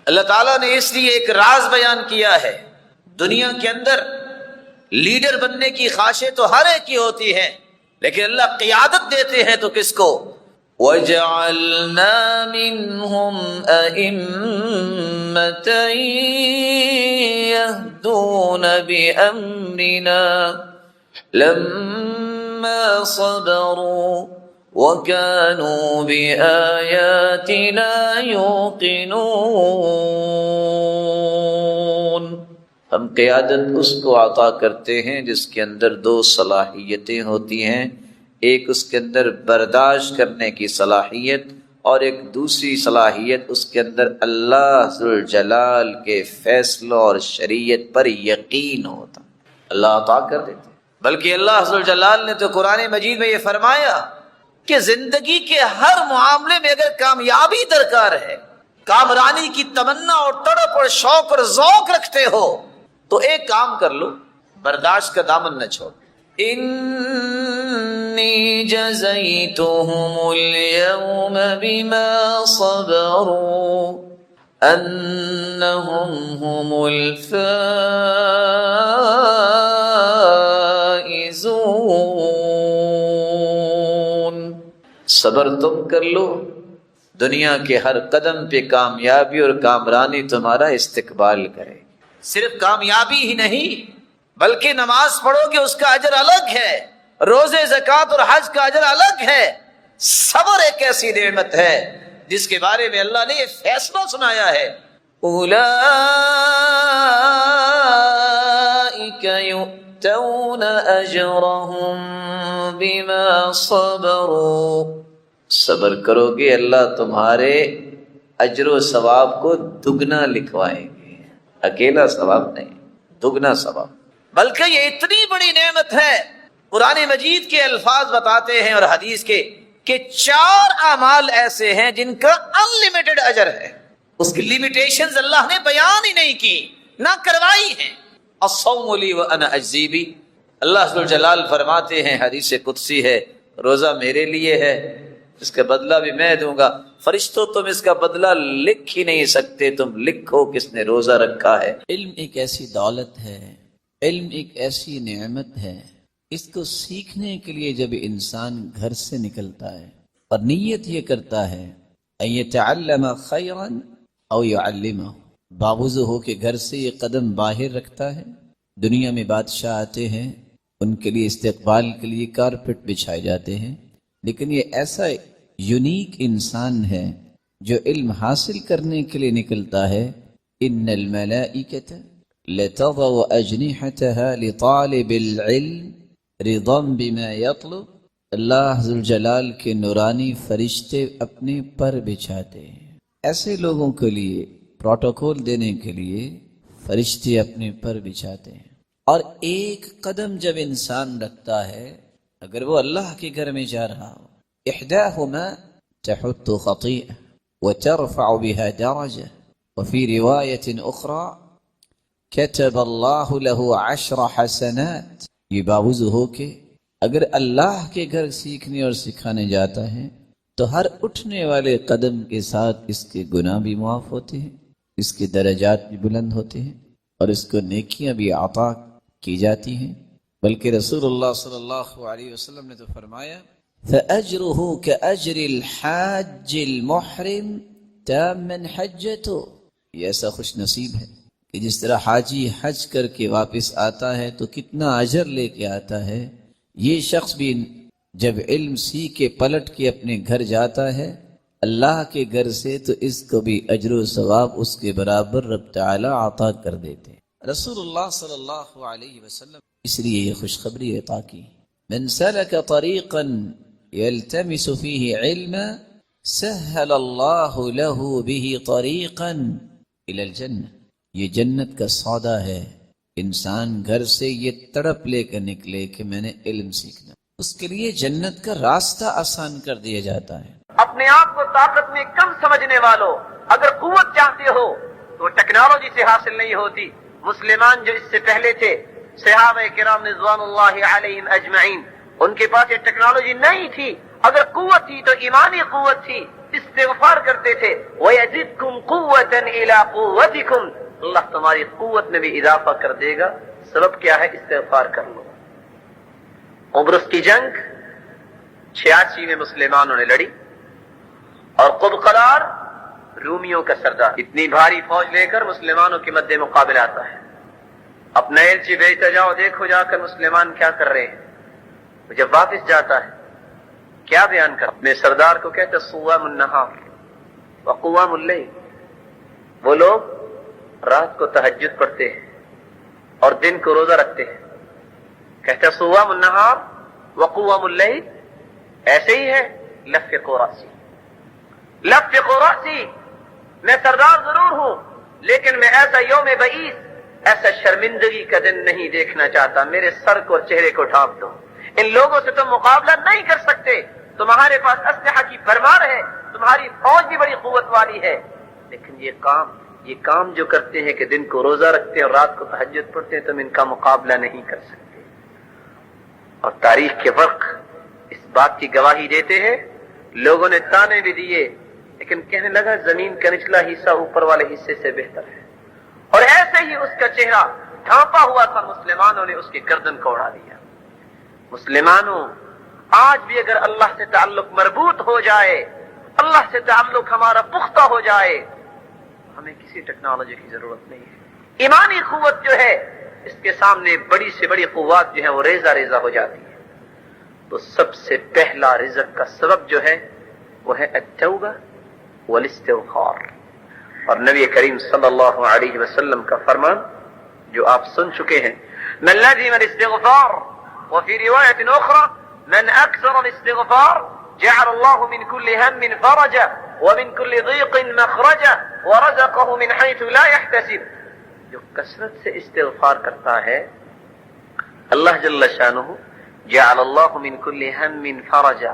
اللہ تعالیٰ نے اس لیے ایک راز بیان کیا ہے، دنیا کے اندر لیڈر بننے کی خواہشیں تو ہر ایک کی ہوتی ہیں، لیکن اللہ قیادت دیتے ہیں تو کس کو؟ وَجَعَلْنَا مِنْهُمْ أَئِمَّةً يَهْدُونَ بِأَمْرِنَا لَمَّا صَبَرُوا وَكَانُوا بِآيَاتِنَا يُوقِنُونَ۔ ہم قیادت اس کو عطا کرتے ہیں جس کے اندر دو صلاحیتیں ہوتی ہیں، ایک اس کے اندر برداشت کرنے کی صلاحیت اور ایک دوسری صلاحیت اس کے اندر اللہ ذوالجلال کے فیصلوں اور شریعت پر یقین ہوتا، اللہ عطا کر دیتے۔ بلکہ اللہ ذوالجلال نے تو قرآن مجید میں یہ فرمایا کہ زندگی کے ہر معاملے میں اگر کامیابی درکار ہے، کامرانی کی تمنا اور تڑپ اور شوق اور ذوق رکھتے ہو تو ایک کام کر لو، برداشت کا دامن نہ چھوڑ۔ انی جزیتہم اليوم بما صبروا انہم هم الفائزون۔ صبر تم کر لو، دنیا کے ہر قدم پہ کامیابی اور کامرانی تمہارا استقبال کرے۔ صرف کامیابی ہی نہیں بلکہ نماز پڑھو گے اس کا اجر الگ ہے، روزے زکوٰۃ اور حج کا اجر الگ ہے۔ صبر ایک ایسی نعمت ہے جس کے بارے میں اللہ نے یہ فیصلہ سنایا ہے، اولئک یؤتون اجرہم بما صبروا۔ صبر کرو گے اللہ تمہارے اجر و ثواب کو دگنا لکھوائیں گے، اکیلا ثواب نہیں، دگنا ثواب۔ بلکہ یہ اتنی بڑی نعمت ہے، قرآن مجید کے الفاظ بتاتے ہیں اور حدیث کے کہ 4 اعمال ایسے ہیں جن کا انلیمیٹڈ اجر ہے، اس کی لیمیٹیشنز اللہ نے بیان ہی نہیں کی، نہ کروائی ہیں۔ الصوم لی وانا اجزی بہ، اللہ ذوالجلال فرماتے ہیں، حدیث قدسی ہے، روزہ میرے لیے ہے، اس کا بدلہ بھی میں دوں گا۔ فرشتوں تم اس کا بدلہ لکھ ہی نہیں سکتے، تم لکھو کس نے روزہ رکھا ہے۔ علم ایک ایسی دولت ہے، علم ایک ایسی نعمت ہے، اس کو سیکھنے کے لیے جب انسان گھر سے نکلتا ہے اور نیت یہ کرتا ہے ان یتعلم خیرا او یعلمہ، باوضو ہو کہ گھر سے یہ قدم باہر رکھتا ہے، دنیا میں بادشاہ آتے ہیں، ان کے لیے استقبال کے لیے کارپٹ بچھائے جاتے ہیں، لیکن یہ ایسا یونیک انسان ہے جو علم حاصل کرنے کے لیے نکلتا ہے۔ ان الملائکۃ لتضع اجنحتها لطالب العلم رضا بما یطلب، اللہ ذوالجلال کے نورانی فرشتے اپنے پر بچھاتے ہیں، ایسے لوگوں کے لیے پروٹوکول دینے کے لیے فرشتے اپنے پر بچھاتے ہیں۔ اور ایک قدم جب انسان رکھتا ہے، اگر وہ اللہ کے گھر میں جا رہا ہو، احداہما تحط خطیئہ وترفع بها درجہ وفی روایت اخری كتب اللہ له 10 حسنات۔ یہ باوضو ہو کہ اگر اللہ کے گھر سیکھنے اور سکھانے جاتا ہے تو ہر اٹھنے والے قدم کے ساتھ اس کے گناہ بھی معاف ہوتے ہیں، اس کے درجات بھی بلند ہوتے ہیں اور اس کو نیکیاں بھی عطا کی جاتی ہیں۔ بلکہ رسول اللہ صلی اللہ علیہ وسلم نے تو فرمایا فَأَجْرُهُ كَأَجْرِ الْحَاجِّ الْمُحْرِمِ تَامًا حَجَّتُهُ۔ یہ ایسا خوش نصیب ہے کہ جس طرح حاجی حج کر کے واپس آتا ہے تو کتنا اجر لے کے آتا ہے، یہ شخص بھی جب علم سیکھ کے پلٹ کے اپنے گھر جاتا ہے اللہ کے گھر سے، تو اس کو بھی اجر و ثواب اس کے برابر رب تعالی عطا کر دیتے ہیں۔ رسول اللہ صلی اللہ علیہ وسلم اس لیے یہ خوشخبری عطا کی، من سلک طریقا یلتمس فیہ علما سہل اللہ له به طریقا الی الجنہ۔ یہ جنت کا سودا ہے، انسان گھر سے یہ تڑپ لے کر نکلے کہ میں نے علم سیکھنا، اس کے لیے جنت کا راستہ آسان کر دیا جاتا ہے۔ اپنے آپ کو طاقت میں کم سمجھنے والوں، اگر قوت چاہتے ہو تو ٹیکنالوجی سے حاصل نہیں ہوتی۔ مسلمان جو اس سے پہلے تھے، صحابہ کرام رضوان اللہ علیہم اجمعین، ان کے پاس یہ ٹیکنالوجی نہیں تھی، اگر قوت تھی تو ایمانی قوت تھی، استغفار کرتے تھے وَيَزِدْكُمْ قُوَّةً إِلَىٰ قُوَّتِكُمْ، اللہ تمہاری قوت میں بھی اضافہ کر دے گا. سبب کیا ہے؟ استغفار کر لو. قبرص کی جنگ 86 میں مسلمانوں نے لڑی اور قبقلار رومیوں کا سردار اتنی بھاری فوج لے کر مسلمانوں کے مد مقابل آتا ہے. اپنا ایلچی بھیجتا جاؤ، دیکھو جا کر مسلمان کیا کر رہے ہیں. جب واپس جاتا ہے کیا بیان کر؟ اپنے سردار کو کہتا صوام النہار وقوام اللیل. وہ لوگ رات کو تہجد پڑھتے ہیں اور دن کو روزہ رکھتے ہیں. کہتا صوام النہار وقوام اللیل. ایسے ہی ہے لفقوا رأسی، لفقوا رأسی. میں سردار ضرور ہوں لیکن میں ایسا یوم بعیث، ایسا شرمندگی کا دن نہیں دیکھنا چاہتا. میرے سر کو چہرے کو ڈھانپ دو. ان لوگوں سے تم مقابلہ نہیں کر سکتے. تمہارے پاس اسلحہ کی بھرمار ہے، تمہاری فوج بھی بڑی قوت والی ہے، لیکن یہ کام جو کرتے ہیں کہ دن کو روزہ رکھتے ہیں اور رات کو تہجد پڑھتے ہیں، تم ان کا مقابلہ نہیں کر سکتے. اور تاریخ کے وقت اس بات کی گواہی دیتے ہیں. لوگوں نے تانے بھی دیے لیکن کہنے لگا زمین کا نچلا حصہ اوپر والے حصے سے بہتر ہے. اور ایسے ہی اس کا چہرہ ڈھانپا ہوا تھا. مسلمانوں نے اس کی گردن کو اڑا دیا. مسلمانوں، آج بھی اگر اللہ سے تعلق مربوط ہو جائے، اللہ سے تعلق ہمارا پختہ ہو جائے، ہمیں کسی ٹیکنالوجی کی ضرورت نہیں ہے. ایمانی قوت جو ہے اس کے سامنے بڑی سے بڑی قوات جو ہے وہ ریزہ ریزہ ہو جاتی ہے. تو سب سے پہلا رزق کا سبب جو ہے وہ ہے التوبہ والاستغفار. اور نبی کریم صلی اللہ علیہ وسلم کا فرمان جو آپ سن چکے ہیں، من لزم الاستغفار وفي رواية أخرى من أكثر الاستغفار جعل الله من كل هم فرجا ومن كل ضيق مخرجا ورزقه من حيث لا يحتسب. جو کثرت سے استغفار کرتا ہے اللہ جل شانہ جعل اللہ من كل هم فرجا،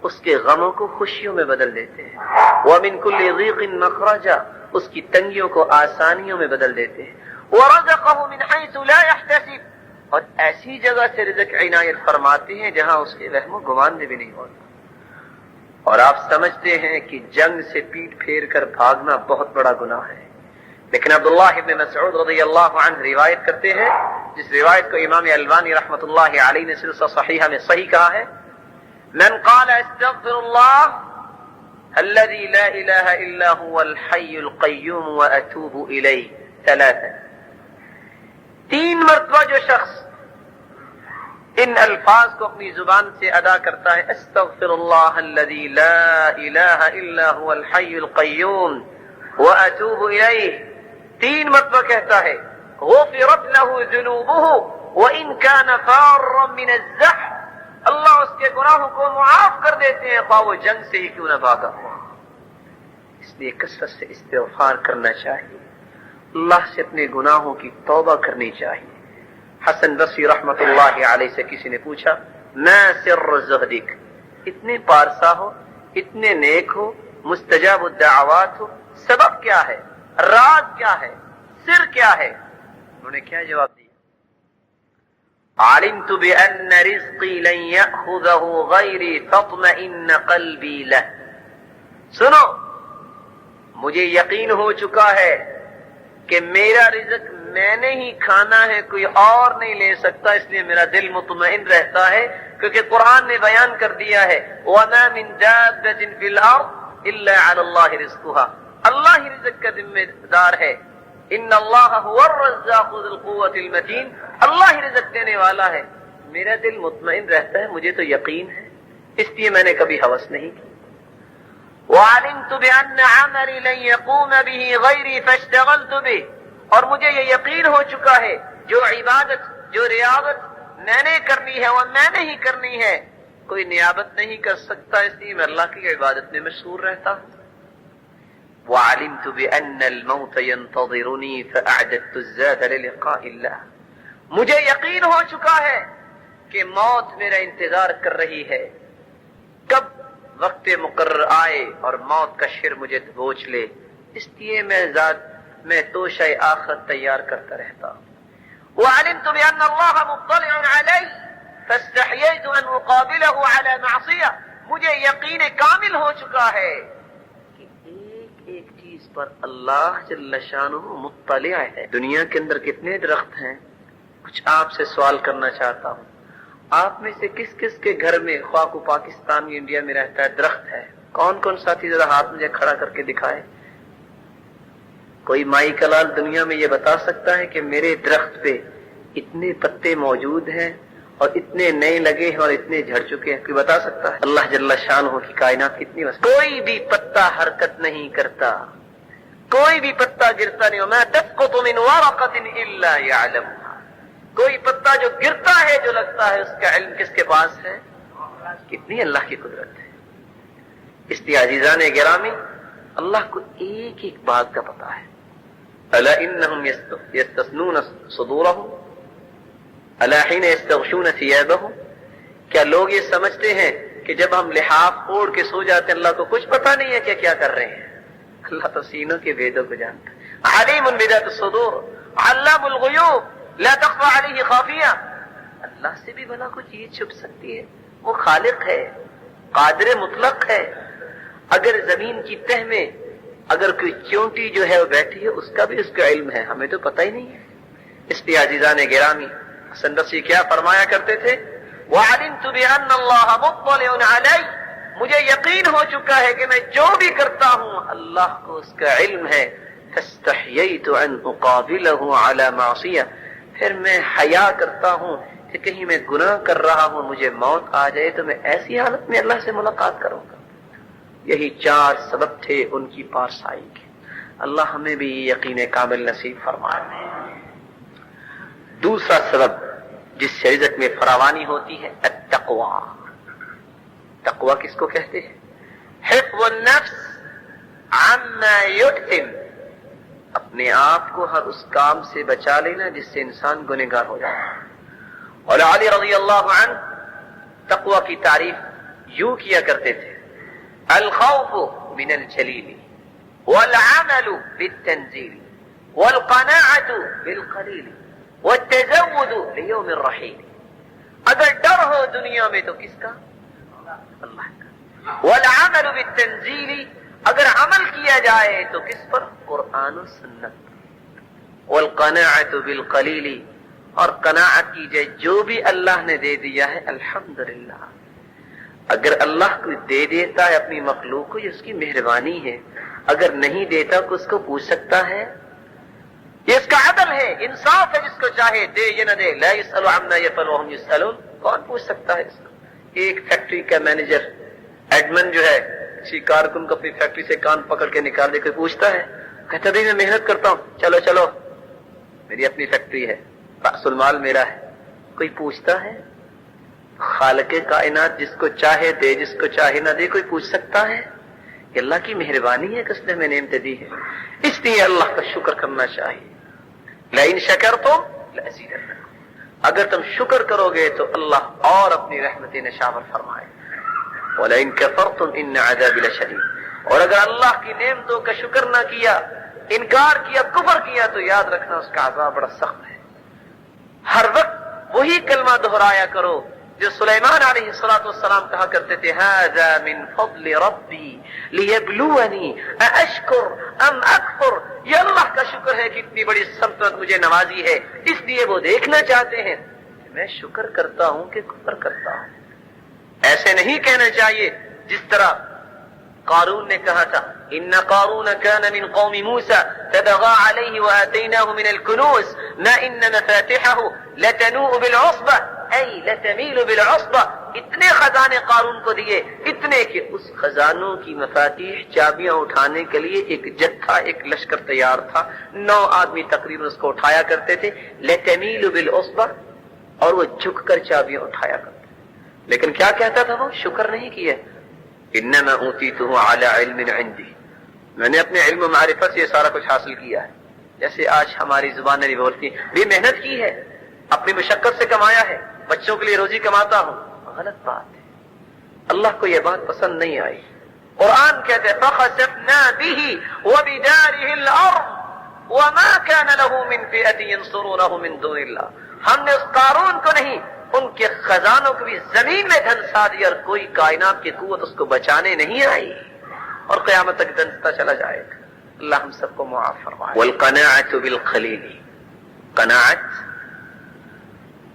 اس کے غموں کو خوشیوں میں بدل دیتے ہیں. ومن كل ضيق مخرجا، اس کی تنگیوں کو آسانیوں میں بدل دیتے ہیں. ورزقه من حيث لا يحتسب، اور ایسی جگہ سے رزق عنایت فرماتے ہیں جہاں اس کے وہم و گمان بھی نہیں ہوتا. اور آپ سمجھتے ہیں کہ جنگ سے پیٹ پھیر کر بھاگنا بہت بڑا گناہ ہے، لیکن عبداللہ ابن مسعود رضی اللہ عنہ روایت کرتے ہیں، جس روایت کو امام البانی رحمۃ اللہ علیہ نے سلسلہ صحیحہ میں صحیح کہا ہے، من قال استغفر اللہ الذي لا الہ الا هو الحی القیوم واتوب الیہ ثلاثا. 3 مرتبہ جو شخص ان الفاظ کو اپنی زبان سے ادا کرتا ہے، استغفر اللہ الذی لا الہ الا هو الحی القیوم واتوب الیہ، 3 مرتبہ کہتا ہے، غفرت له ذنوبه وان كان فارا من الزحف، اللہ اس کے گناہوں کو معاف کر دیتے ہیں خواہ وہ جنگ سے ہی کیوں نہ بھاگا ہوا. اس لیے کثرت سے استغفار کرنا چاہیے، اللہ سے اپنے گناہوں کی توبہ کرنی چاہیے. حسن بصری رحمت اللہ علیہ سے کسی نے پوچھا ما سر زہدک، اتنے پارسا ہو، اتنے نیک ہو، مستجاب الدعوات ہو، سبب کیا ہے، راز کیا ہے، سر کیا ہے؟ انہوں نے کیا جواب دیا؟ علمت بأن رزقی لن یأخذہ غیری فاطمئن قلبی لہ. سنو، مجھے یقین ہو چکا ہے کہ میرا رزق میں نے ہی کھانا ہے، کوئی اور نہیں لے سکتا، اس لیے میرا دل مطمئن رہتا ہے، کیونکہ قرآن نے بیان کر دیا ہے وَمَا مِن دَابَّةٍ فِي الْأَرْضِ إِلَّا عَلَى اللَّهِ رِزْقُهَا، اللہ ہی رزق کا ذمہ دار ہے. إِنَّ اللَّهَ هُوَ الرَّزَّاقُ ذُو الْقُوَّةِ الْمَتِينُ، اللہ ہی رزق دینے والا ہے. میرا دل مطمئن رہتا ہے، مجھے تو یقین ہے، اس لیے میں نے کبھی ہوس نہیں کی. وَعَلِمْتُ بِأَنَّ عَمَلِي لَن يَقُومَ بِهِ غَيْرِي فَاشْتَغَلْتُ بِهِ، اور مجھے یہ یقین ہو چکا ہے جو عبادت، جو ریاضت میں نے کرنی ہے وہ میں نے ہی کرنی ہے، کوئی نیابت نہیں کر سکتا، اس لیے میں اللہ کی عبادت میں مشغول رہتا ہوں. وَعَلِمْتُ بِأَنَّ الْمَوْتَ يَنْتَظِرُنِي فَأَعْدَدْتُ الزَّادَ لِلِقَاءِ اللَّهِ، مجھے یقین ہو چکا ہے کہ موت میرا انتظار کر رہی ہے، کب وقت مقرر آئے اور موت کا شر مجھے دبوچ لے، اس لیے میں توشہ آخرت تیار کرتا رہتا ہوں. وَعَلِمْتُ بِأَنَّ اللَّهَ مُطَّلِعٌ عَلَيْهِ فَاسْتَحْيَيْتُ أَنْ أُقَابِلَهُ عَلَى مَعْصِيَةٍ، مجھے یقین کامل ہو چکا ہے پر اللہ جل شانہ مطلع ہے۔ دنیا کے اندر کتنے درخت ہیں؟ کچھ آپ سے سوال کرنا چاہتا ہوں، آپ میں سے کس کس کے گھر میں، خواہ کو پاکستان یا انڈیا میں رہتا ہے، درخت ہے؟ کون کون ساتھی ذرا ہاتھ مجھے کھڑا کر کے دکھائے۔ کوئی مائی کلال دنیا میں یہ بتا سکتا ہے کہ میرے درخت پہ اتنے پتے موجود ہیں اور اتنے نئے لگے ہیں اور اتنے جھڑ چکے ہیں؟ کوئی بتا سکتا ہے؟ اللہ جل شانہ کی کائنات کتنی وسیع۔ کوئی بھی پتا حرکت نہیں کرتا، کوئی بھی پتا گرتا نہیں، وما تسقط من ورقۃ الا يعلمها۔ کوئی پتا جو گرتا ہے، جو لگتا ہے، اس کا علم کس کے پاس ہے؟ کتنی اللہ کی قدرت ہے۔ اس لیے عزیزان گرامی، اللہ کو ایک ایک بات کا پتا ہے۔ الا انهم يستثنون صدورهم الا حين يستغشون ثيابهم۔ کیا لوگ یہ سمجھتے ہیں کہ جب ہم لحاف اوڑھ کے سو جاتے ہیں اللہ کو کچھ پتا نہیں ہے کہ کیا کر رہے ہیں؟ اللہ تو سینوں کے بھیدوں کو جانتا ہے۔ علیم بذات الصدور، علام الغیوب، لا تخفى عليه خافیہ۔ اللہ سے بھی بھلا کوئی چیز چھپ سکتی ہے؟ وہ خالق ہے، قادر مطلق ہے۔ اگر زمین کی تہ میں اگر کوئی چونٹی جو ہے وہ بیٹھی ہے، اس کا بھی اس کا علم ہے، ہمیں تو پتہ ہی نہیں ہے۔ اس لیے عزیزان گرامی، حسن بصری کیا فرمایا کرتے تھے؟ وَعَلِمْتُ بِأَنَّ اللَّهَ مُطَّلِعٌ عَلَيَّ، مجھے یقین ہو چکا ہے کہ میں جو بھی کرتا ہوں اللہ کو اس کا علم ہے۔ فَاسْتَحْيَيْتُ أَنْ أُقَابِلَهُ عَلَى مَعْصِيَةٍ، پھر میں حیا کرتا ہوں کہ کہیں میں گناہ کر رہا ہوں، مجھے موت آ جائے تو میں ایسی حالت میں اللہ سے ملاقات کروں گا۔ یہی چار سبب تھے ان کی پارسائی کے۔ اللہ ہمیں بھی یقین کامل نصیب فرمائے۔ دوسرا سبب جس سے رزق میں فراوانی ہوتی ہے، التقوی۔ تقوی کس کو کہتے ہیں؟ حفظ النفس عما یؤثم، اپنے آپ کو ہر اس کام سے بچا لینا جس سے انسان گنہگار ہو جائے۔ اور علی رضی اللہ عنہ تقوی کی تعریف یوں کیا کرتے تھے: الخوف من الجلیل والعمل بالتنزیل والقناعة بالقلیل والتزود لیوم الرحیل۔ اگر ڈر ہو دنیا میں تو کس کا؟ اللہ کا۔ والعمل بالتنزیل، اگر عمل کیا جائے تو کس پر؟ قرآن و سنت۔ والقناعة بالقلیل، اور قناعت کیجئے جو بھی اللہ نے دے دیا ہے الحمدللہ۔ اگر اللہ کو دے دیتا ہے اپنی مخلوق کو، یہ اس کی مہربانی ہے۔ اگر نہیں دیتا تو اس کو پوچھ سکتا ہے؟ یہ اس کا عدل ہے، انصاف ہے، جس کو چاہے دے یا نہ دے۔ لا يسأل عما يفعل وهم يسألون، کون پوچھ سکتا ہے اس کو؟ ایک فیکٹری کا مینیجر ایڈمن جو ہے کسی کارکن کو اپنی فیکٹری سے کان پکڑ کے نکال دے، کوئی پوچھتا ہے؟ کہتا بھی میں محنت کرتا ہوں، چلو چلو میری اپنی فیکٹری ہے، رأس المال میرا ہے۔ کوئی پوچھتا ہے؟ خالق کائنات جس کو چاہے دے، جس کو چاہے نہ دے، کوئی پوچھ سکتا ہے؟ کہ اللہ کی مہربانی ہے کہ اس نے ہمیں نعمتیں دی ہے، اس لیے اللہ کا شکر کرنا چاہیے۔ لئن شکرتم لأزیدنکم، اگر تم شکر کرو گے تو اللہ اور اپنی رحمتیں نشامل فرمائے۔ ولئن کفرتم ان عذابی لشدید، اور اگر اللہ کی نعمتوں کا شکر نہ کیا، انکار کیا، کفر کیا، تو یاد رکھنا اس کا عذاب بڑا سخت ہے۔ ہر وقت وہی کلمہ دہرایا کرو جو سلیمان علیہ السلام کہا کرتے تھے: ھذا من فضل ربی لیبلونی ااشکر ام اکفر، یہ اللہ کا شکر ہے کہ اتنی بڑی سلطنت مجھے نوازی ہے، اس لیے وہ دیکھنا چاہتے ہیں کہ میں شکر کرتا ہوں کہ کفر کرتا ہوں۔ ایسے نہیں کہنا چاہیے جس طرح قارون نے کہا تھا: ان قارون كان من قوم موسى فبغى عليه وآتيناه من الكنوز ما ان مفاتحه لتنوء بالعصبة اي لتميل بالعصبة، اتنے خزانے قارون کو دیے، اتنے کہ اس خزانوں کی مفاتیح، چابیاں اٹھانے کے لیے ایک جتھا، ایک لشکر تیار تھا، 9 آدمی تقریباً اس کو اٹھایا کرتے تھے۔ لتميل بالعصبة، اور وہ جھک کر چابیاں اٹھایا کرتے۔ لیکن کیا کہتا تھا وہ؟ شکر نہیں کیا۔ انما اوتیتہ علی علم عندی، میں نے اپنے علم و معرفت سے یہ سارا کچھ حاصل کیا ہے۔ جیسے آج ہماری زبانیں نہیں بولتی، بھی محنت کی ہے، اپنی مشقت سے کمایا ہے، بچوں کے لیے روزی کماتا ہوں، غلط بات ہے۔ اللہ کو یہ بات پسند نہیں آئی۔ قرآن کہتے ہیں: فخسفنا به وبداره الارض وما كان له من فئة ينصرونه من دون الله، ہم نے اس قارون کو نہیں، ان کے خزانوں کو بھی زمین میں دھنسا دیا، اور کوئی کائنات کی قوت اس کو بچانے نہیں آئی، اور قیامت تک دھنستا چلا جائے گا۔ اللہ ہم سب کو معاف فرمائے. والقناعة بالقلیل، قناعت،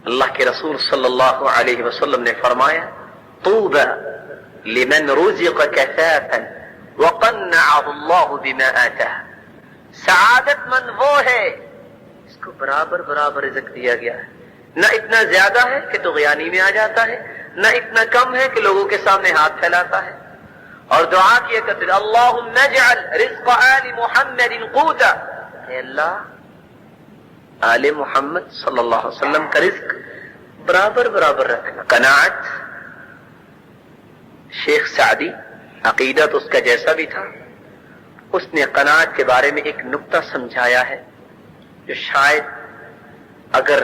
اللہ کے رسول صلی اللہ علیہ وسلم نے فرمایا طوبى لمن رزق كفافا وقنعه الله بما آتاه. سعادت مند وہ ہے اس کو برابر برابر رزق دیا گیا ہے، نہ اتنا زیادہ ہے کہ طغیانی میں آ جاتا ہے، نہ اتنا کم ہے کہ لوگوں کے سامنے ہاتھ پھیلاتا ہے. اور دعا کیا کرتے ہیں اللہم اجعل رزق آل محمد قوتا، اے اللہ آل محمد صلی اللہ علیہ وسلم کا رزق برابر برابر رکھنا. قناعت، شیخ سعدی عقیدہ تو اس کا جیسا بھی تھا، اس نے قناعت کے بارے میں ایک نکتہ سمجھایا ہے جو شاید اگر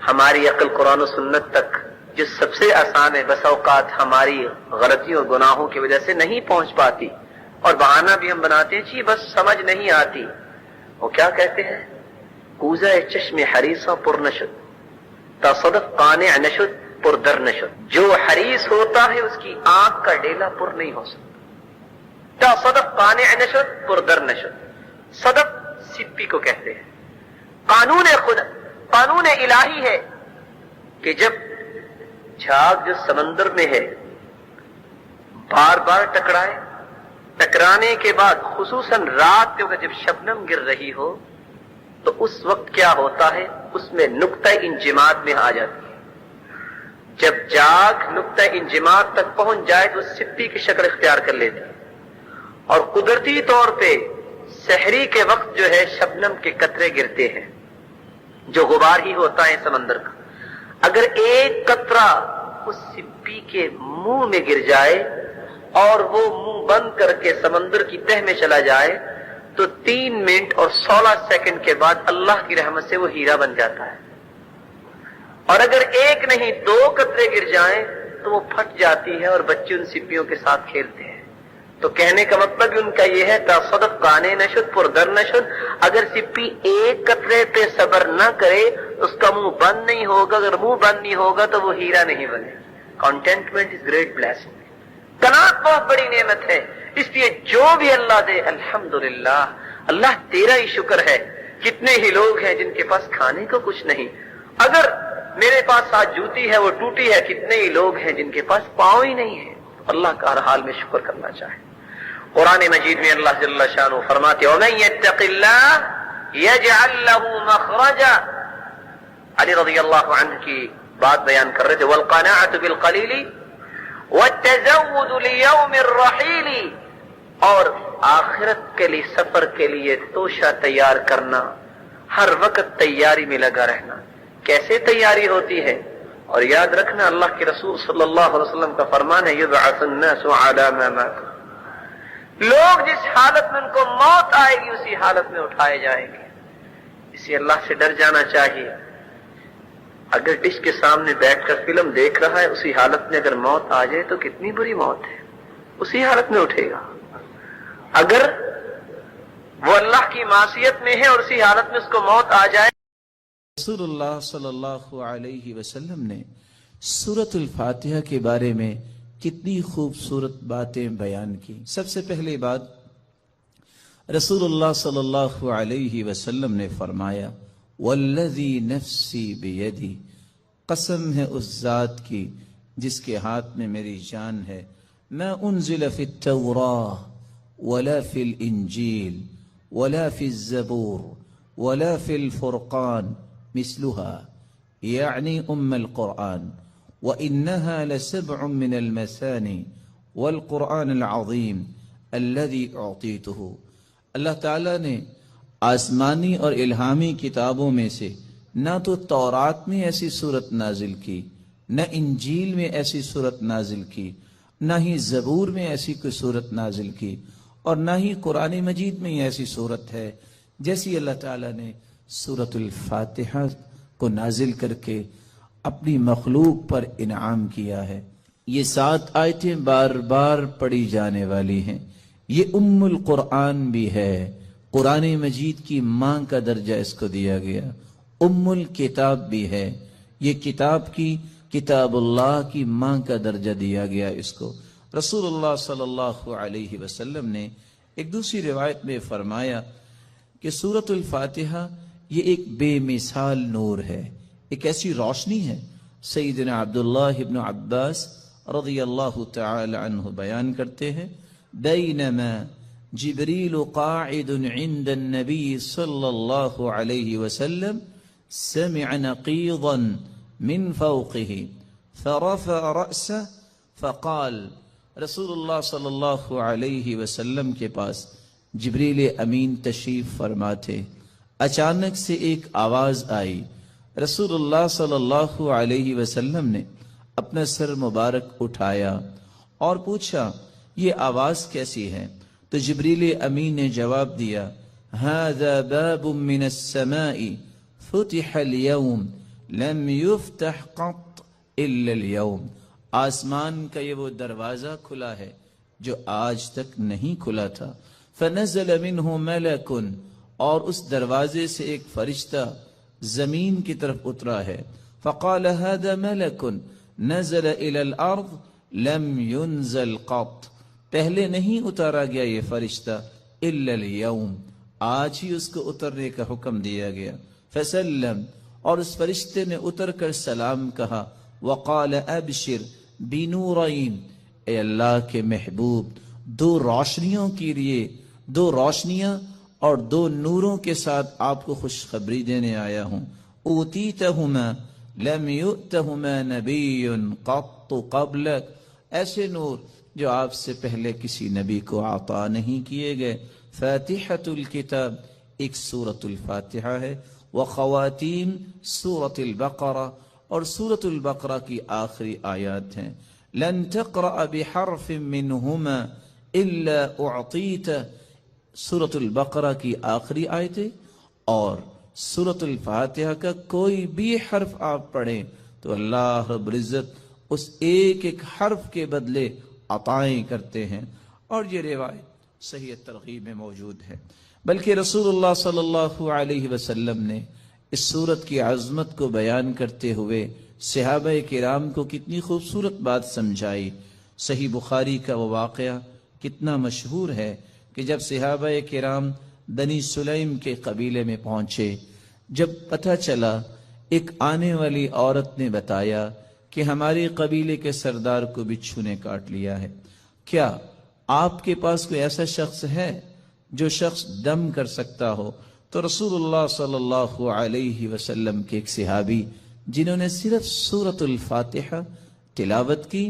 ہماری عقل قرآن و سنت تک جو سب سے آسان ہے، بس اوقات ہماری غلطیوں اور گناہوں کی وجہ سے نہیں پہنچ پاتی اور بہانہ بھی ہم بناتے ہیں بس سمجھ نہیں آتی. وہ کیا کہتے ہیں؟ کوزہ چشم حریصہ پر نشد تا صدف قانع نشد پر در نشد. جو حریص ہوتا ہے اس کی آنکھ کا ڈیلا پر نہیں ہو سکتا. تا صدف قانع نشد پر در نشد. صدف سپی کو کہتے ہیں. قانون خدا، قانون الہی ہے کہ جب جھاگ جو سمندر میں ہے بار بار ٹکرائے، ٹکرانے کے بعد خصوصاً رات کے وقت جب شبنم گر رہی ہو تو اس وقت کیا ہوتا ہے؟ اس میں نقطہ انجماد میں آ جاتی ہے. جب جاگ نقطہ انجماد تک پہنچ جائے تو سپی کی شکل اختیار کر لیتی ہے. اور قدرتی طور پہ سحری کے وقت جو ہے شبنم کے قطرے گرتے ہیں جو غبار ہی ہوتا ہے سمندر کا. اگر ایک قطرہ اس سپی کے منہ میں گر جائے اور وہ منہ بند کر کے سمندر کی تہ میں چلا جائے تو 3 منٹ اور 16 سیکنڈ کے بعد اللہ کی رحمت سے وہ ہیرا بن جاتا ہے. اور اگر ایک نہیں 2 قطرے گر جائیں تو وہ پھٹ جاتی ہے اور بچے ان سپیوں کے ساتھ کھیلتے ہیں. تو کہنے کا مطلب ان کا یہ ہے تا صدف قانع نشد پر در نشد. اگر سپی ایک قطرے پہ صبر نہ کرے اس کا منہ بند نہیں ہوگا، اگر منہ بند نہیں ہوگا تو وہ ہیرا نہیں بنے. Contentment is great blessing. قناعت بہت بڑی نعمت ہے. اس لیے جو بھی اللہ دے الحمدللہ، اللہ تیرا ہی شکر ہے. کتنے ہی لوگ ہیں جن کے پاس کھانے کو کچھ نہیں. اگر میرے پاس آج جوتی ہے وہ ٹوٹی ہے، کتنے ہی لوگ ہیں جن کے پاس پاؤں ہی نہیں ہے. اللہ کا ہر حال میں شکر کرنا چاہے. قرآن مجید میں اللہ جل شانہ فرماتے وَمَن يَتَّقِ اللَّهَ يَجْعَلْ لَهُ مَخْرَجًا. علی رضی اللہ عنہ کی بات بیان کر رہے تھے وَالْقَنَاعَةُ بِالْقَلِيلِ وَالتَّزَوُّدُ لِيَوْمِ الرَّحِيلِ. اور آخرت کے لیے سفر کے لیے توشہ تیار کرنا، ہر وقت تیاری میں لگا رہنا. کیسے تیاری ہوتی ہے؟ اور یاد رکھنا اللہ کے رسول صلی اللہ علیہ وسلم کا فرمان ہے یبعث الناس علی ما ماتوا. لوگ جس حالت میں ان کو موت آئے گی اسی حالت میں اٹھائے جائیں گے. اسی اللہ سے ڈر جانا چاہیے. اگر ڈش کے سامنے بیٹھ کر فلم دیکھ رہا ہے اسی حالت میں اگر موت آ جائے تو کتنی بری موت ہے. اسی حالت میں اٹھے گا. اگر وہ اللہ کی معصیت میں ہے اور اسی حالت میں اس کو موت آ جائے. رسول اللہ صلی اللہ علیہ وسلم نے سورۃ الفاتحہ کے بارے میں کتنی خوبصورت باتیں بیان کی. سب سے پہلی بات رسول اللہ صلی اللہ علیہ وسلم نے فرمایا والذی نفسی بیدی، قسم ہے اس ذات کی جس کے ہاتھ میں میری جان ہے، ما انزل فی التوراہ ولا فی الانجیل ولا فی الزبور ولا فی الفرقان مثلها یعنی القرآن وإنها لسبع من المثاني والقرآن العظیم الذي أعطيته. اللہ تعالیٰ نے آسمانی اور الہامی کتابوں میں سے نہ تو تورات میں ایسی صورت نازل کی، نہ انجیل میں ایسی صورت نازل کی، نہ ہی زبور میں ایسی کوئی صورت نازل کی، اور نہ ہی قرآن مجید میں ایسی صورت ہے جیسی اللہ تعالیٰ نے سورۃ الفاتحہ کو نازل کر کے اپنی مخلوق پر انعام کیا ہے. یہ 7 آیتیں بار بار پڑھی جانے والی ہیں. یہ ام القرآن بھی ہے. قرآن مجید کی ماں کا درجہ اس کو دیا گیا. ام الکتاب بھی ہے. یہ کتاب کی، کتاب اللہ کی ماں کا درجہ دیا گیا اس کو. رسول اللہ صلی اللہ علیہ وسلم نے ایک دوسری روایت میں فرمایا کہ سورۃ الفاتحہ یہ ایک بے مثال نور ہے، ایک ایسی روشنی ہے۔ سیدنا عبداللہ ابن عباس رضی اللہ تعالی عنہ بیان کرتے ہیں، بینما جبریل قاعد عند النبی صلی اللہ علیہ وسلم سمع نقیضا من فوقه فرفع رأسه فقال، رسول اللہ صلی اللہ علیہ وسلم کے پاس جبریل امین تشریف فرما تھے، اچانک سے ایک آواز آئی۔ رسول اللہ صلی اللہ علیہ وسلم نے اپنا سر مبارک اٹھایا اور پوچھا یہ آواز کیسی ہے؟ تو جبریل امین نے جواب دیا، هذا باب من السماء فتح اليوم لم يفتح قط الا اليوم، آسمان کا یہ وہ دروازہ کھلا ہے جو آج تک نہیں کھلا تھا۔ فنزل منه ملک، اور اس دروازے سے ایک فرشتہ زمین کی طرف اترا ہے۔ فقال هذا ملک نزل الى الارض لم ينزل قط، پہلے نہیں اتارا گیا یہ فرشتہ الا اليوم، آج ہی اس کو اترنے کا حکم دیا گیا۔ فسلم، اور اس فرشتے نے اتر کر سلام کہا۔ وقال ابشر بنورین، اے اللہ کے محبوب، دو روشنیوں کے لیے، دو روشنیاں اور دو نوروں کے ساتھ آپ کو خوشخبری دینے آیا ہوں۔ اوتیتہما لم یؤتہما نبی قط قبلک، ایسے نور جو آپ سے پہلے کسی نبی کو عطا نہیں کیے گئے۔ فاتحۃ الکتاب ایک سورۃ الفاتحہ ہے، وخواتیم سورۃ البقرہ، اور سورۃ البقرہ کی آخری آیات ہیں۔ لن تقرأ بحرف منہما الا اعطیت، سورۃ البقرہ کی آخری آیتیں اور سورۃ الفاتحہ کا کوئی بھی حرف آپ پڑھیں تو اللہ رب العزت اس ایک ایک حرف کے بدلے عطائیں کرتے ہیں۔ اور یہ روایت صحیح ترغیب میں موجود ہے۔ بلکہ رسول اللہ صلی اللہ علیہ وسلم نے اس سورت کی عظمت کو بیان کرتے ہوئے صحابہ کرام کو کتنی خوبصورت بات سمجھائی۔ صحیح بخاری کا وہ واقعہ کتنا مشہور ہے کہ جب صحابہ کرام بنی سلیم کے قبیلے میں پہنچے، جب پتہ چلا، ایک آنے والی عورت نے بتایا کہ ہمارے قبیلے کے سردار کو بچھو نے کاٹ لیا ہے، کیا آپ کے پاس کوئی ایسا شخص ہے جو شخص دم کر سکتا ہو؟ تو رسول اللہ صلی اللہ علیہ وسلم کے ایک صحابی جنہوں نے صرف سورۃ الفاتحہ تلاوت کی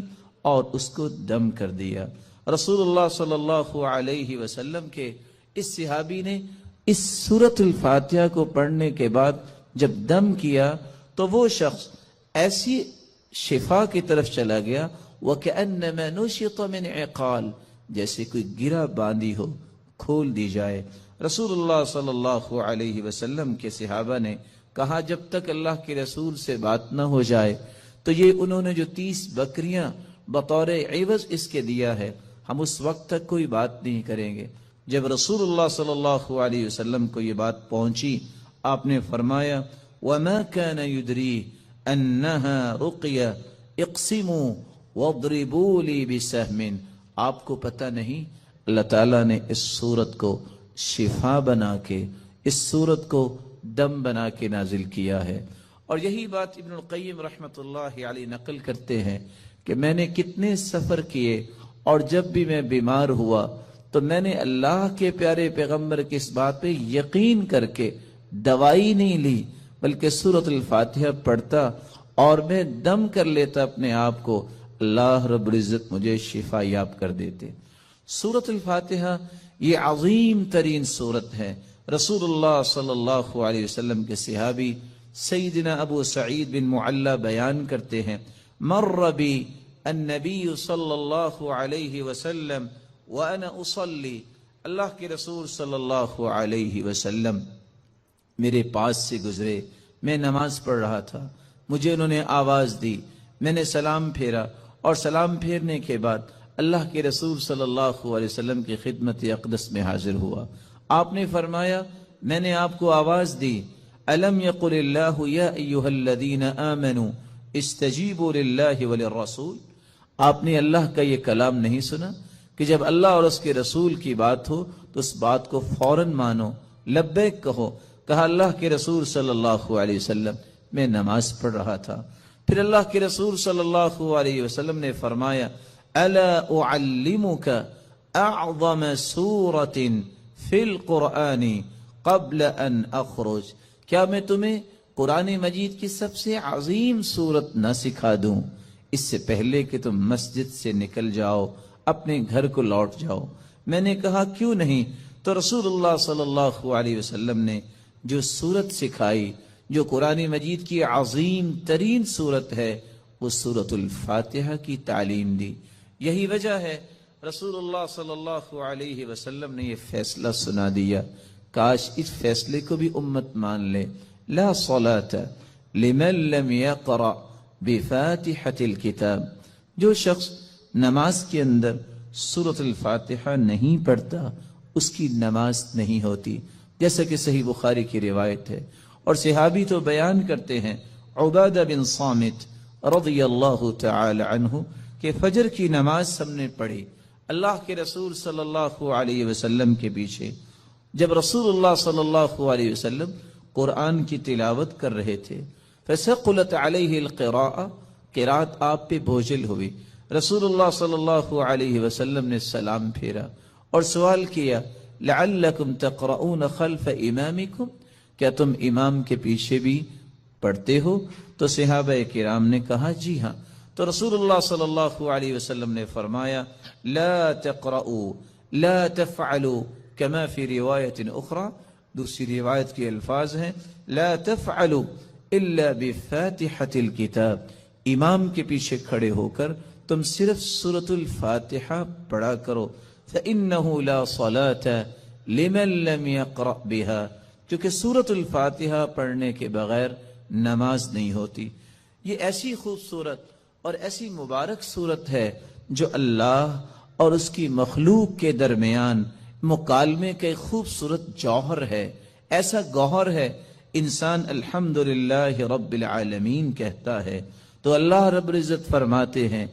اور اس کو دم کر دیا، رسول اللہ صلی اللہ علیہ وسلم کے اس صحابی نے اس سورۃ الفاتحہ کو پڑھنے کے بعد جب دم کیا تو وہ شخص ایسی شفا کی طرف چلا گیا، وَكَأَنَّمَا نُشِطَ مِنْ عِقَالٍ، جیسے کوئی گرہ باندھی ہو کھول دی جائے۔ رسول اللہ صلی اللہ علیہ وسلم کے صحابہ نے کہا جب تک اللہ کے رسول سے بات نہ ہو جائے تو یہ انہوں نے جو 30 بکریاں بطور عوض اس کے دیا ہے، ہم اس وقت تک کوئی بات نہیں کریں گے۔ جب رسول اللہ صلی اللہ علیہ وسلم کو یہ بات پہنچی، آپ نے فرمایا وَمَا كَانَ يُدْرِي أَنَّهَا رُقْيَ اقْسِمُوا وَاضْرِبُوا لِي بِسَهْمٍ، آپ کو پتہ نہیں اللہ تعالیٰ نے اس سورت کو شفا بنا کے، اس سورت کو دم بنا کے نازل کیا ہے۔ اور یہی بات ابن القیم رحمۃ اللہ علیہ نقل کرتے ہیں کہ میں نے کتنے سفر کیے اور جب بھی میں بیمار ہوا تو میں نے اللہ کے پیارے پیغمبر کی اس بات پہ یقین کر کے دوائی نہیں لی، بلکہ سورۃ الفاتحہ پڑھتا اور میں دم کر لیتا اپنے آپ کو، اللہ رب العزت مجھے شفا یاب کر دیتے۔ سورۃ الفاتحہ یہ عظیم ترین سورت ہے۔ رسول اللہ صلی اللہ علیہ وسلم کے صحابی سیدنا ابو سعید بن معلی بیان کرتے ہیں، مر بی النبی صلی اللہ علیہ وسلم وانا اصلی، اللہ کے رسول صلی اللہ علیہ وسلم میرے پاس سے گزرے، میں نماز پڑھ رہا تھا، مجھے انہوں نے آواز دی، میں نے سلام پھیرا اور سلام پھیرنے کے بعد اللہ کے رسول صلی اللہ علیہ وسلم کی خدمت اقدس میں حاضر ہوا۔ آپ نے فرمایا میں نے آپ کو آواز دی، الم یقل اللہ یا ایھا الذین آمنوا استجیبوا للہ وللرسول، آپ نے اللہ کا یہ کلام نہیں سنا کہ جب اللہ اور اس کے رسول کی بات ہو تو اس بات کو فوراً مانو، لبیک کہو۔ کہا اللہ کے رسول صلی اللہ علیہ وسلم میں نماز پڑھ رہا تھا، پھر اللہ کے رسول صلی اللہ علیہ وسلم نے فرمایا الا اعلمک اعظم سورۃ فی القرآن قبل ان اخرج، کیا میں تمہیں قرآن مجید کی سب سے عظیم سورت نہ سکھا دوں اس سے پہلے کہ تم مسجد سے نکل جاؤ، اپنے گھر کو لوٹ جاؤ؟ میں نے کہا کیوں نہیں؟ تو رسول اللہ صلی اللہ علیہ وسلم نے جو سورت سکھائی، جو قرآن مجید کی عظیم ترین سورت ہے، وہ سورت الفاتحہ کی تعلیم دی۔ یہی وجہ ہے رسول اللہ صلی اللہ علیہ وسلم نے یہ فیصلہ سنا دیا، کاش اس فیصلے کو بھی امت مان لے۔ لا صلاۃ لمن لم یقرأ بفاتحۃ الکتاب، جو شخص نماز کے اندر سورۃ الفاتحہ نہیں پڑھتا اس کی نماز نہیں ہوتی، جیسا کہ صحیح بخاری کی روایت ہے۔ اور صحابی تو بیان کرتے ہیں، عبادہ بن صامت رضی اللہ تعالی عنہ، کہ فجر کی نماز ہم نے پڑھی اللہ کے رسول صلی اللہ علیہ وسلم کے پیچھے، جب رسول اللہ صلی اللہ علیہ وسلم قرآن کی تلاوت کر رہے تھے، فثقلت علیہ القراءۃ، قرات آپ پہ بوجھل ہوئی، رسول اللہ صلی اللہ علیہ وسلم نے سلام پھیرا اور سوال کیا لعلکم تقرؤون خلف امامکم، کیا تم امام کے پیچھے بھی پڑھتے ہو؟ تو صحابہ کرام نے کہا جی ہاں۔ تو رسول اللہ صلی اللہ علیہ وسلم نے فرمایا لا تقرؤوا لا تفعلوا كما فی روایت اخرى، دوسری روایت کے الفاظ ہیں لا تفعلوا الا بفاتحة الکتاب، امام کے پیچھے کھڑے ہو کر تم صرف سورۃ الفاتحہ پڑھا کرو، فإنه لا صلاة لمن لم يقرأ بها، کیونکہ سورۃ الفاتحہ پڑھنے کے بغیر نماز نہیں ہوتی۔ یہ ایسی خوبصورت اور ایسی مبارک صورت ہے جو اللہ اور اس کی مخلوق کے درمیان مکالمے کا ایک خوبصورت جوہر ہے، ایسا گوہر ہے۔ انسان الحمدللہ رب العالمین کہتا ہے تو اللہ رب العزت فرماتے ہیں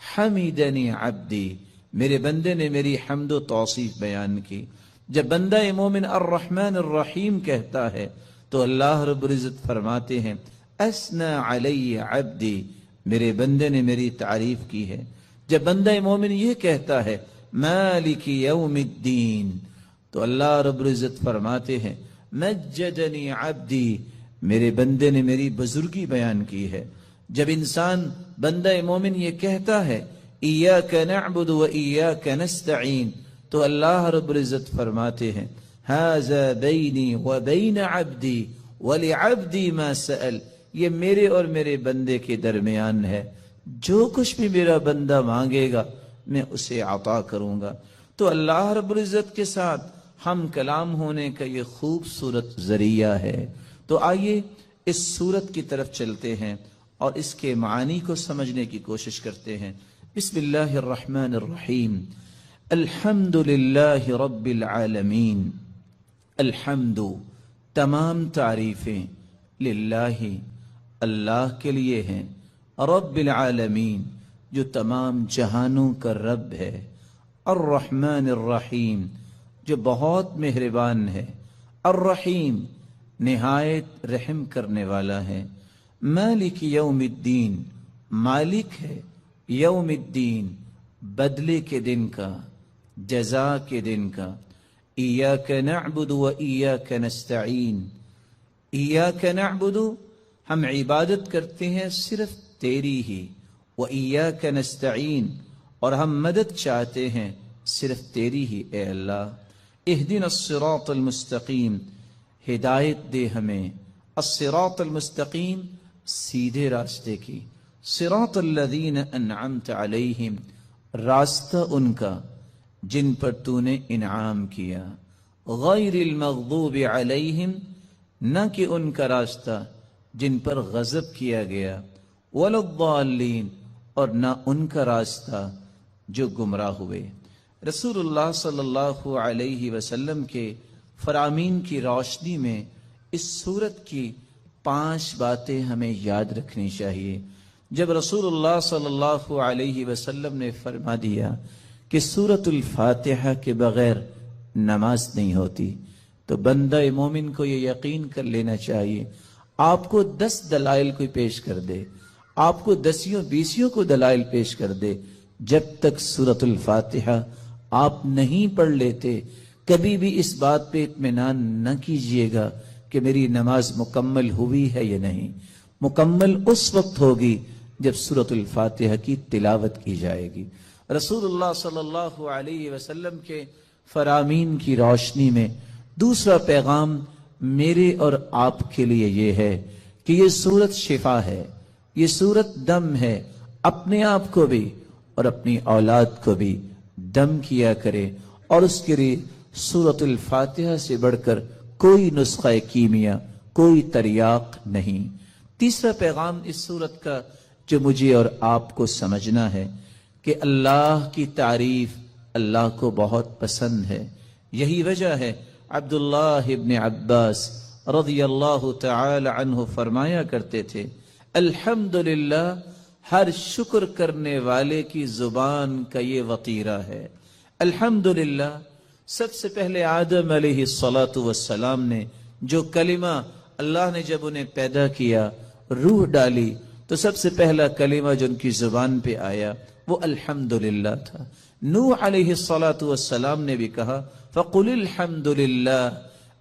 حمیدنی عبدی، میرے بندے نے میری حمد و توصیف بیان کی۔ جب بندہ مومن الرحمن الرحیم کہتا ہے تو اللہ رب العزت فرماتے ہیں اثنى علی عبدی، میرے بندے نے میری تعریف کی ہے۔ جب بندہ مومن یہ کہتا ہے مالک یوم الدین تو اللہ رب العزت فرماتے ہیں مجدنی عبدی، میرے بندے نے میری بزرگی بیان کی ہے۔ جب انسان بندہ مومن یہ کہتا ہے ایاک نعبد و ایاک نستعین تو اللہ رب العزت فرماتے ہیں ھذا بینی و بین عبدی ولعبدی ما سأل، یہ میرے اور میرے بندے کے درمیان ہے، جو کچھ بھی میرا بندہ مانگے گا میں اسے عطا کروں گا۔ تو اللہ رب العزت کے ساتھ ہم کلام ہونے کا یہ خوبصورت ذریعہ ہے۔ تو آئیے اس صورت کی طرف چلتے ہیں اور اس کے معانی کو سمجھنے کی کوشش کرتے ہیں۔ بسم اللہ الرحمن الرحیم، الحمد للہ رب العالمین، الحمد تمام تعریفیں للہ اللہ کے لیے ہیں، رب العالمین جو تمام جہانوں کا رب ہے، الرحمن الرحیم جو بہت مہربان ہے، الرحیم نہایت رحم کرنے والا ہے، مالک یوم الدین مالک ہے یوم الدین بدلے کے دن کا، جزا کے دن کا، ایاک نعبد و ایاک نستعین، ایاک نعبد ہم عبادت کرتے ہیں صرف تیری ہی، و ایاک نستعین اور ہم مدد چاہتے ہیں صرف تیری ہی اے اللہ۔ اہدنا الصراط المستقیم، ہدایت دے ہمیں، الصراط المستقیم سیدھے راستے کی، صراط الذین انعمت علیہم راستہ ان کا جن پر تو نے انعام کیا، غیر المغضوب علیہم نہ کہ ان کا راستہ جن پر غضب کیا گیا، ولا الضالین اور نہ ان کا راستہ جو گمراہ ہوئے۔ رسول اللہ صلی اللہ علیہ وسلم کے فرامین کی روشنی میں اس سورت کی 5 باتیں ہمیں یاد رکھنی چاہیے۔ جب رسول اللہ صلی اللہ علیہ وسلم نے فرما دیا کہ سورۃ الفاتحہ کے بغیر نماز نہیں ہوتی، تو بندہ مومن کو یہ یقین کر لینا چاہیے، آپ کو 10 دلائل کوئی پیش کر دے، آپ کو 10 کو دلائل پیش کر دے، جب تک سورۃ الفاتحہ آپ نہیں پڑھ لیتے کبھی بھی اس بات پہ اطمینان نہ کیجئے گا کہ میری نماز مکمل ہوئی ہے یا نہیں۔ مکمل اس وقت ہوگی جب سورۃ الفاتحہ کی تلاوت کی جائے گی۔ رسول اللہ صلی اللہ علیہ وسلم کے فرامین کی روشنی میں دوسرا پیغام میرے اور آپ کے لیے یہ ہے کہ یہ سورت شفا ہے، یہ سورت دم ہے، اپنے آپ کو بھی اور اپنی اولاد کو بھی دم کیا کرے، اور اس کے لیے سورۃ الفاتحہ سے بڑھ کر کوئی نسخہ کیمیا، کوئی تریاق نہیں۔ تیسرا پیغام اس سورت کا جو مجھے اور آپ کو سمجھنا ہے کہ اللہ کی تعریف اللہ کو بہت پسند ہے۔ یہی وجہ ہے عبداللہ ابن عباس رضی اللہ تعالی عنہ فرمایا کرتے تھے، الحمدللہ ہر شکر کرنے والے کی زبان کا یہ وطیرہ ہے۔ الحمدللہ سب سے پہلے آدم علیہ السلام نے جو کلمہ اللہ نے جب انہیں پیدا کیا، روح ڈالی، تو سب سے پہلا کلمہ جو ان کی زبان پہ آیا وہ الحمدللہ تھا۔ نوح علیہ السلام نے بھی کہا فَقُلِ الْحَمْدُ لِلَّهِ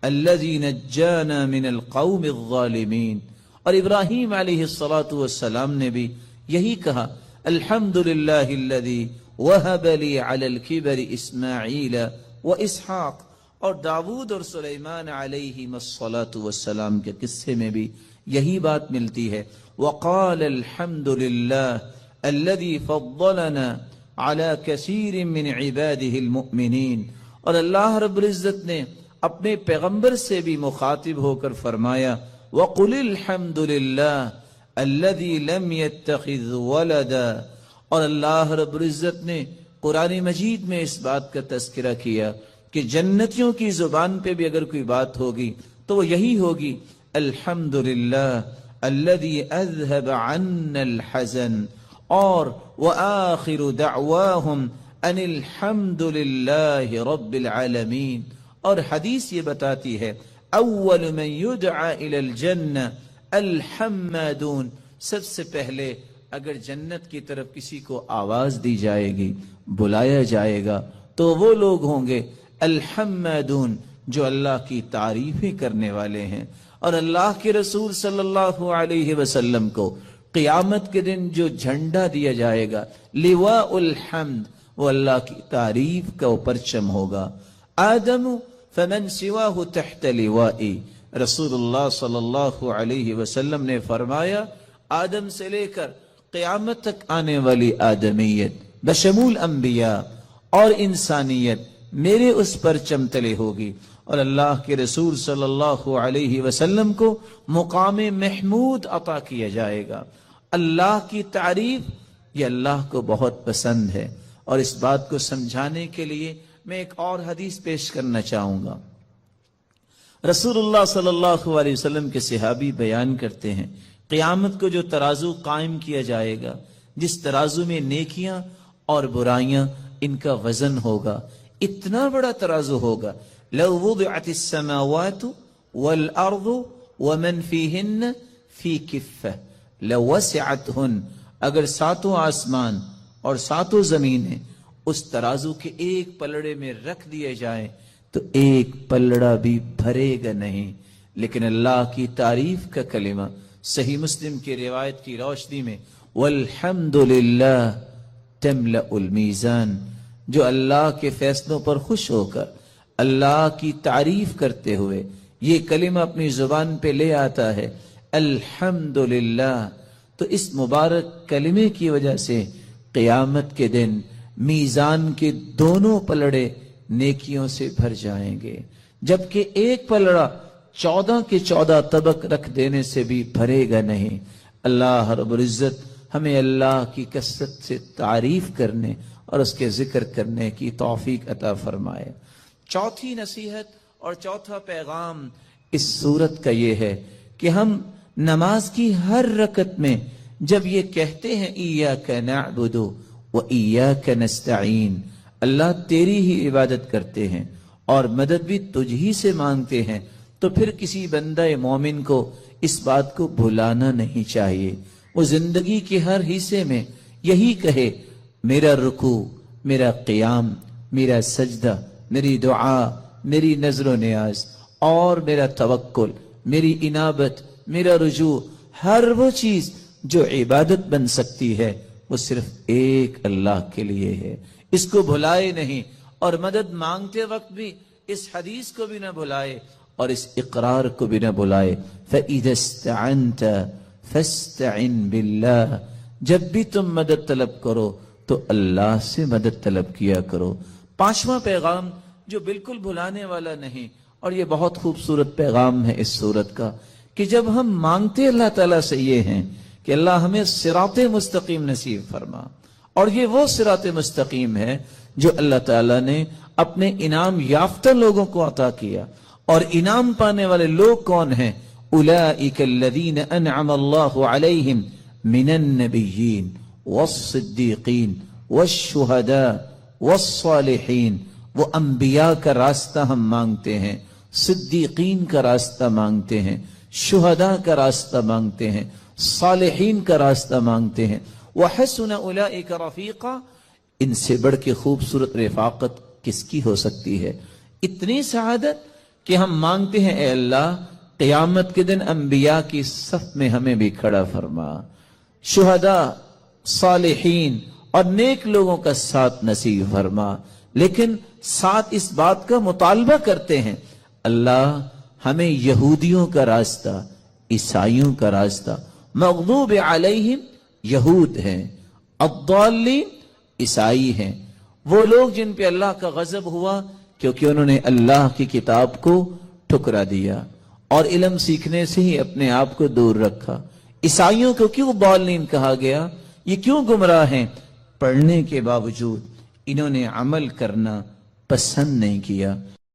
الَّذِي نَجَّانَا مِنَ الْقَوْمِ الظَّالِمِينَ، اور ابراہیم علیہ السلام نے بھی یہی کہا الحمدللہ الذی وہب لی علی الکبر اسماعیل و اسحاق، اور داود اور سلیمان علیہ السلام کے قصے میں بھی یہی بات ملتی ہے، وقال الحمدللہ الذی فضلنا علی کثیر من عباده المؤمنین، اور اللہ رب العزت نے اپنے پیغمبر سے بھی مخاطب ہو کر فرمایا وَقُلِ الْحَمْدُ لِلَّهِ الَّذِي لَمْ يَتَّخِذْ وَلَدًا، اور اللہ رب العزت نے قرآن مجید میں اس بات کا تذکرہ کیا کہ جنتیوں کی زبان پہ بھی اگر کوئی بات ہوگی تو وہ یہی ہوگی الحمدللہ الذی اذهب عنا الحزن، اور وآخر دعواہم ان الحمدللہ رب العالمین۔ اور حدیث یہ بتاتی ہے اول من یدعا الی الجنہ الحمادون، سب سے پہلے اگر جنت کی طرف کسی کو آواز دی جائے گی، بلایا جائے گا، تو وہ لوگ ہوں گے الحمادون جو اللہ کی تعریفیں کرنے والے ہیں۔ اور اللہ کے رسول صلی اللہ علیہ وسلم کو قیامت کے دن جو جھنڈا دیا جائے گا لواء الحمد، وہ اللہ کی تعریف کا پرچم ہوگا۔ آدم فمن سواہ تحت لوائی، رسول اللہ صلی اللہ علیہ وسلم نے فرمایا آدم سے لے کر قیامت تک آنے والی آدمیت بشمول انبیاء اور انسانیت میرے اس پرچم تلے ہوگی، اور اللہ کے رسول صلی اللہ علیہ وسلم کو مقام محمود عطا کیا جائے گا۔ اللہ کی تعریف یہ اللہ کو بہت پسند ہے، اور اس بات کو سمجھانے کے لیے میں ایک اور حدیث پیش کرنا چاہوں گا۔ رسول اللہ صلی اللہ علیہ وسلم کے صحابی بیان کرتے ہیں قیامت کو جو ترازو قائم کیا جائے گا، جس ترازو میں نیکیاں اور برائیاں ان کا وزن ہوگا، اتنا بڑا ترازو ہوگا، لو وضعت السماوات والارض ومن فیہن فی کفہ لوسعتہن، اگر ساتوں آسمان اور ساتوں زمینیں اس ترازو کے ایک پلڑے میں رکھ دیے جائیں تو ایک پلڑا بھی بھرے گا نہیں۔ لیکن اللہ کی تعریف کا کلمہ صحیح مسلم کی روایت کی روشنی میں والحمدللہ تملأ المیزان، جو اللہ کے فیصلوں پر خوش ہو کر اللہ کی تعریف کرتے ہوئے یہ کلمہ اپنی زبان پہ لے آتا ہے الحمدللہ، تو اس مبارک کلمے کی وجہ سے قیامت کے دن میزان کے دونوں پلڑے نیکیوں سے بھر جائیں گے، جبکہ ایک پلڑا 14 کے 14 طبق رکھ دینے سے بھی بھرے گا نہیں۔ اللہ رب العزت ہمیں اللہ کی کثرت سے تعریف کرنے اور اس کے ذکر کرنے کی توفیق عطا فرمائے۔ چوتھی نصیحت اور چوتھا پیغام اس سورت کا یہ ہے کہ ہم نماز کی ہر رکعت میں جب یہ کہتے ہیں ایاک نعبد و ایاک نستعین، اللہ تیری ہی عبادت کرتے ہیں اور مدد بھی تجھ ہی سے مانگتے ہیں، تو پھر کسی بندہ مومن کو اس بات کو بھلانا نہیں چاہیے۔ وہ زندگی کے ہر حصے میں یہی کہے، میرا رکوع، میرا قیام، میرا سجدہ، میری دعا، میری نظر و نیاز اور میرا توکل، میری انابت، میرا رجوع، ہر وہ چیز جو عبادت بن سکتی ہے وہ صرف ایک اللہ کے لیے ہے، اس کو بھلائے نہیں۔ اور مدد مانگتے وقت بھی اس حدیث کو بھی نہ بھلائے اور اس اقرار کو بھی نہ بھلائے، فَإِذَا اسْتَعَنْتَ فَاسْتَعِنْ بِاللَّهِ، جب بھی تم مدد طلب کرو تو اللہ سے مدد طلب کیا کرو۔ پانچواں پیغام جو بالکل بھلانے والا نہیں، اور یہ بہت خوبصورت پیغام ہے اس سورت کا، کہ جب ہم مانگتے اللہ تعالیٰ سے یہ ہیں کہ اللہ ہمیں صراط مستقیم نصیب فرما، اور یہ وہ صراط مستقیم ہے جو اللہ تعالیٰ نے اپنے انعام یافتہ لوگوں کو عطا کیا۔ اور انعام پانے والے لوگ کون ہیں؟ اولئک الذین انعم اللہ علیہم من النبیین والصدیقین والشہداء والصالحین۔ وہ انبیاء کا راستہ ہم مانگتے ہیں، صدیقین کا راستہ مانگتے ہیں، شہداء کا راستہ مانگتے ہیں، صالحین کا راستہ مانگتے ہیں۔ وحسن اولئک رفیقا، ان سے بڑھ کے خوبصورت رفاقت کس کی ہو سکتی ہے؟ اتنی سعادت کہ ہم مانگتے ہیں اے اللہ قیامت کے دن انبیاء کی صف میں ہمیں بھی کھڑا فرما، شہداء، صالحین اور نیک لوگوں کا ساتھ نصیب فرما، لیکن ساتھ اس بات کا مطالبہ کرتے ہیں اللہ ہمیں یہودیوں کا راستہ، عیسائیوں کا راستہ، مغضوب علیہم یہود ہیں، الضالین عیسائی ہیں، وہ لوگ جن پہ اللہ کا غضب ہوا کیونکہ انہوں نے اللہ کی کتاب کو ٹھکرا دیا اور علم سیکھنے سے ہی اپنے آپ کو دور رکھا۔ عیسائیوں کو کیوں ضالین کہا گیا؟ یہ کیوں گمراہ ہیں؟ پڑھنے کے باوجود انہوں نے عمل کرنا پسند نہیں کیا۔